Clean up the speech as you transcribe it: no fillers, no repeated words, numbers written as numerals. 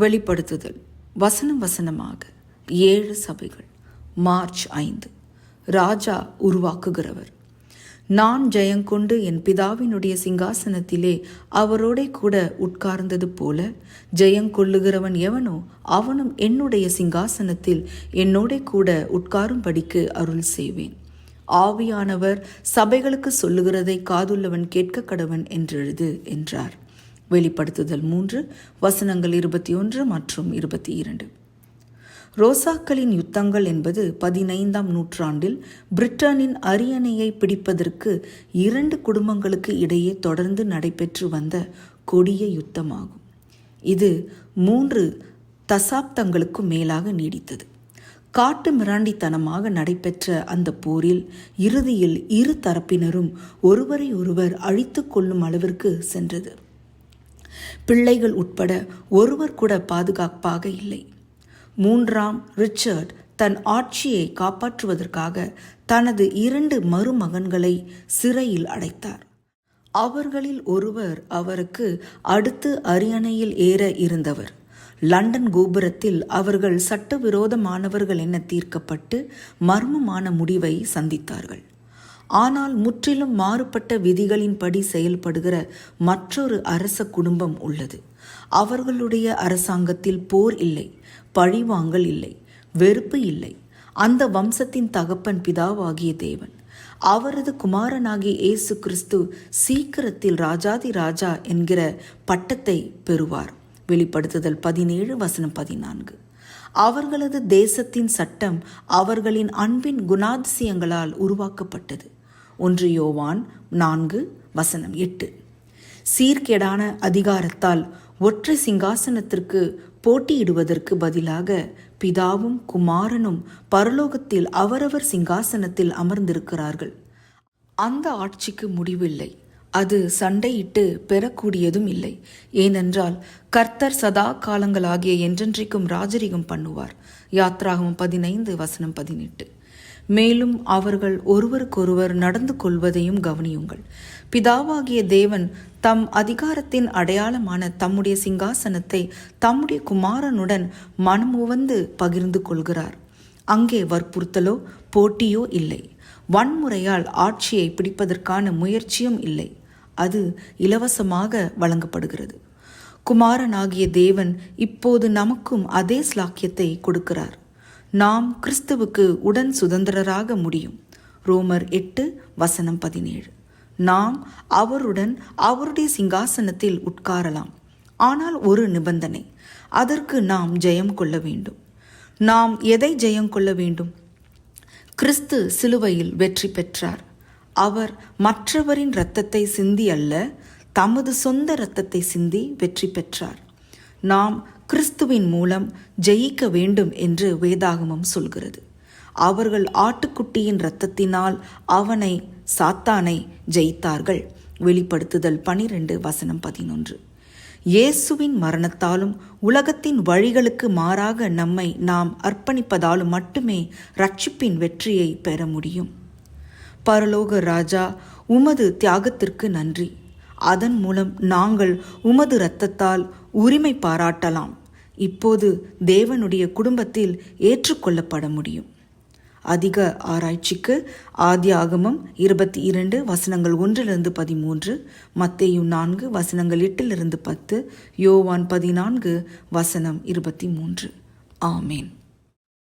வெளிப்படுத்துதல் வசனம் வசனமாக 7 சபைகள். மார்ச் 5. ராஜா உருவாக்குகிறவர். நான் ஜெயங்கொண்டு என் பிதாவினுடைய சிங்காசனத்திலே அவரோட கூட உட்கார்ந்தது போல ஜெயங்கொள்ளுகிறவன் எவனோ அவனும் என்னுடைய சிங்காசனத்தில் என்னோட கூட உட்காரும்படிக்கு அருள் செய்வேன். ஆவியானவர் சபைகளுக்கு சொல்லுகிறதை காதுள்ளவன் கேட்க கடவன் என்றெழுது என்றார். வெளிப்படுத்துதல் 3 வசனங்கள் 21 மற்றும் 22. ரோசாக்களின் யுத்தங்கள் என்பது 15ஆம் நூற்றாண்டில் பிரிட்டனின் அரியணையை பிடிப்பதற்கு 2 குடும்பங்களுக்கு இடையே தொடர்ந்து நடைபெற்று வந்த கொடிய யுத்தமாகும். இது 3 தசாப்தங்களுக்கும் மேலாக நீடித்தது. காட்டு மிராண்டித்தனமாக நடைபெற்ற அந்த போரில் இறுதியில் 2 தரப்பினரும் ஒருவரை ஒருவர் அழித்து கொள்ளும் அளவிற்கு சென்றது. பிள்ளைகள் உட்பட ஒருவர் கூட பாதுகாப்பாக இல்லை. 3ஆம் ரிச்சர்ட் தன் ஆட்சியை காப்பாற்றுவதற்காக தனது 2 மருமகன்களை சிறையில் அடைத்தார். அவர்களில் ஒருவர் அவருக்கு அடுத்து அரியணையில் ஏற இருந்தவர். லண்டன் கோபுரத்தில் அவர்கள் சட்டவிரோதமானவர்கள் என தீர்க்கப்பட்டு மர்மமான முடிவை சந்தித்தார்கள். ஆனால் முற்றிலும் மாறுபட்ட விதிகளின்படி செயல்படுகிற மற்றொரு அரச குடும்பம் உள்ளது. அவர்களுடைய அரசாங்கத்தில் போர் இல்லை, பழிவாங்கல் இல்லை, வெறுப்பு இல்லை. அந்த வம்சத்தின் தகப்பன் பிதாவாகிய தேவன். அவரது குமாரனாகிய இயேசு கிறிஸ்து சீக்கிரத்தில் ராஜாதி ராஜா என்கிற பட்டத்தை பெறுவார். வெளிப்படுத்துதல் 17 வசனம் 14. அவர்களது தேசத்தின் சட்டம் அவர்களின் அன்பின் குணாதிசயங்களால் உருவாக்கப்பட்டது. 1 யோவான் 4 வசனம் 8. சீர்கேடான அதிகாரத்தால் ஒற்றை சிங்காசனத்திற்கு போட்டியிடுவதற்கு பதிலாக பிதாவும் குமாரனும் பரலோகத்தில் அவரவர் சிங்காசனத்தில் அமர்ந்திருக்கிறார்கள். அந்த ஆட்சிக்கு முடிவில்லை. அது சண்டையிட்டு பெறக்கூடியதும் இல்லை. ஏனென்றால் கர்த்தர் சதா காலங்களாகிய என்றென்றைக்கும் ராஜரிகம் பண்ணுவார். யாத்ராகமம் 15 வசனம் 18. மேலும் அவர்கள் ஒருவருக்கொருவர் நடந்து கொள்வதையும் கவனியுங்கள். பிதாவாகிய தேவன் தம் அதிகாரத்தின் அடையாளமான தம்முடைய சிங்காசனத்தை தம்முடைய குமாரனுடன் மனமுவந்து பகிர்ந்து கொள்கிறார். அங்கே வற்புறுத்தலோ போட்டியோ இல்லை. வன்முறையால் ஆட்சியை பிடிப்பதற்கான முயற்சியும் இல்லை. அது இலவசமாக வழங்கப்படுகிறது. குமாரனாகிய தேவன் இப்போது நமக்கும் அதே ஸ்லாக்கியத்தை கொடுக்கிறார். நாம் கிறிஸ்துவுக்கு உடன் சுதந்திரராக முடியும். ரோமர் 8 வசனம் 17. நாம் அவருடன் அவருடைய சிங்காசனத்தில் உட்காரலாம். ஆனால் ஒரு நிபந்தனை. அதற்கு நாம் ஜெயம் கொள்ள வேண்டும். நாம் எதை ஜெயம் கொள்ள வேண்டும்? கிறிஸ்து சிலுவையில் வெற்றி பெற்றார். அவர் மற்றவரின் இரத்தத்தை சிந்தி அல்ல, தமது சொந்த இரத்தத்தை சிந்தி வெற்றி பெற்றார். நாம் கிறிஸ்துவின் மூலம் ஜெயிக்க வேண்டும் என்று வேதாகமம் சொல்கிறது. அவர்கள் ஆட்டுக்குட்டியின் இரத்தத்தினால் சாத்தானை ஜெயித்தார்கள். வெளிப்படுத்துதல் 12 வசனம் 11. இயேசுவின் மரணத்தாலும் உலகத்தின் வழிகளுக்கு மாறாக நம்மை நாம் அர்ப்பணிப்பதாலும் மட்டுமே ரட்சிப்பின் வெற்றியை பெற முடியும். பரலோக ராஜா, உமது தியாகத்திற்கு நன்றி. அதன் மூலம் நாங்கள் உமது இரத்தத்தால் உரிமை பாராட்டலாம். இப்போது தேவனுடைய குடும்பத்தில் ஏற்றுக்கொள்ளப்பட முடியும். அதிக ஆராய்ச்சிக்கு ஆதியாகமம் 22 வசனங்கள் 1-13, மத்தேயு 4 வசனங்கள் 8-10, யோவான் 14 வசனம் 23. ஆமேன்.